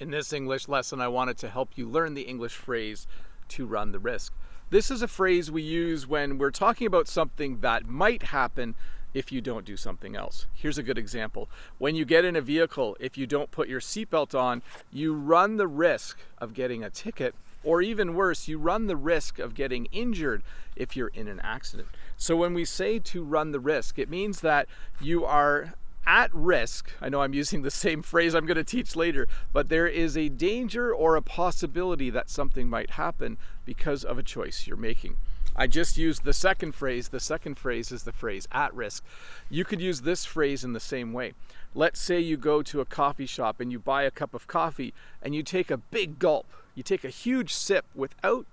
In this English lesson, I wanted to help you learn the English phrase, to run the risk. This is a phrase we use when we're talking about something that might happen if you don't do something else. Here's a good example. When you get in a vehicle, if you don't put your seatbelt on, you run the risk of getting a ticket, or even worse, you run the risk of getting injured if you're in an accident. So when we say to run the risk, it means that you are at risk. I know I'm using the same phrase I'm going to teach later, but there is a danger or a possibility that something might happen because of a choice you're making. I just used the second phrase. The second phrase is the phrase at risk. You could use this phrase in the same way. Let's say you go to a coffee shop and you buy a cup of coffee and you take a big gulp. You take a huge sip without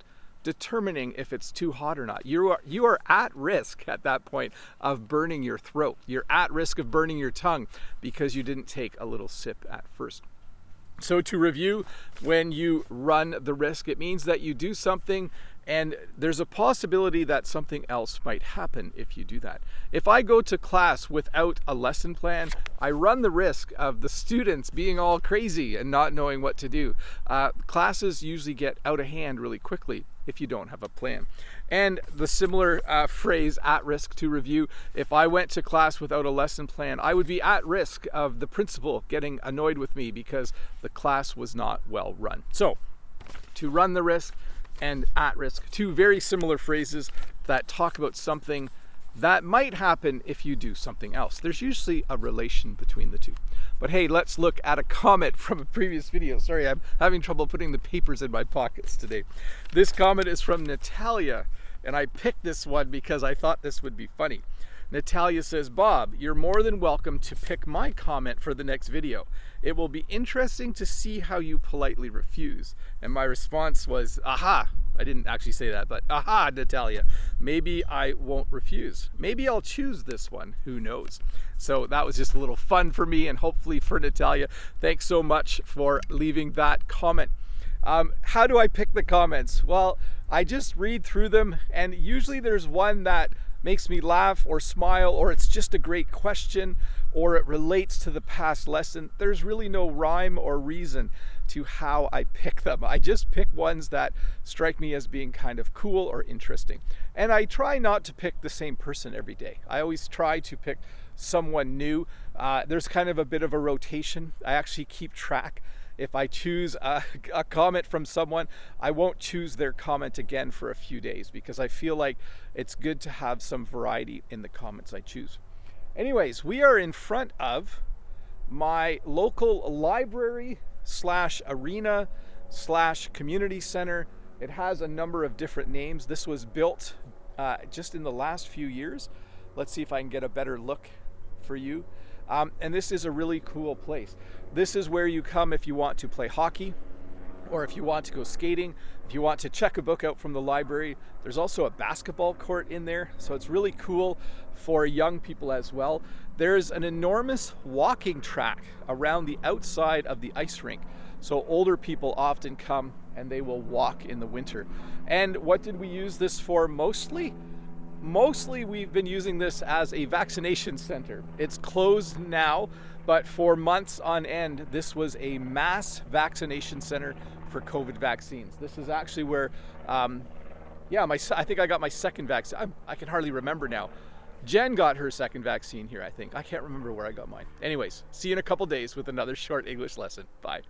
determining if it's too hot or not. You are at risk at that point of burning your throat. You're at risk of burning your tongue because you didn't take a little sip at first. So to review, when you run the risk, it means that you do something and there's a possibility that something else might happen if you do that. If I go to class without a lesson plan, I run the risk of the students being all crazy and not knowing what to do. Classes usually get out of hand really quickly if you don't have a plan. And the similar phrase, at risk, to review, if I went to class without a lesson plan, I would be at risk of the principal getting annoyed with me because the class was not well run. So, to run the risk and at risk, two very similar phrases that talk about something that might happen if you do something else. There's usually a relation between the two. But hey, let's look at a comment from a previous video. Sorry, I'm having trouble putting the papers in my pockets today. This comment is from Natalia, and I picked this one because I thought this would be funny. Natalia says, Bob, you're more than welcome to pick my comment for the next video. It will be interesting to see how you politely refuse. And my response was, aha. I didn't actually say that, but aha, Natalia, maybe I won't refuse. Maybe I'll choose this one, who knows? So that was just a little fun for me and hopefully for Natalia. Thanks so much for leaving that comment. How do I pick the comments? Well, I just read through them, and usually there's one that makes me laugh or smile, or it's just a great question, or it relates to the past lesson. There's really no rhyme or reason to how I pick them. I just pick ones that strike me as being kind of cool or interesting. And I try not to pick the same person every day. I always try to pick someone new. There's kind of a bit of a rotation. I actually keep track. If I choose a comment from someone, I won't choose their comment again for a few days because I feel like it's good to have some variety in the comments I choose. Anyways, we are in front of my local library / arena / community center. It has a number of different names. This was built just in the last few years. Let's see if I can get a better look for you. And this is a really cool place. This is where you come if you want to play hockey, or if you want to go skating, if you want to check a book out from the library. There's also a basketball court in there, so it's really cool for young people as well. There's an enormous walking track around the outside of the ice rink. So older people often come and they will walk in the winter. And what did we use this for mostly? Mostly we've been using this as a vaccination center. It's closed now, but for months on end, this was a mass vaccination center for COVID vaccines. This is actually where, I think I got my second vaccine. I can hardly remember now. Jen got her second vaccine here, I think. I can't remember where I got mine. Anyways, see you in a couple days with another short English lesson. Bye.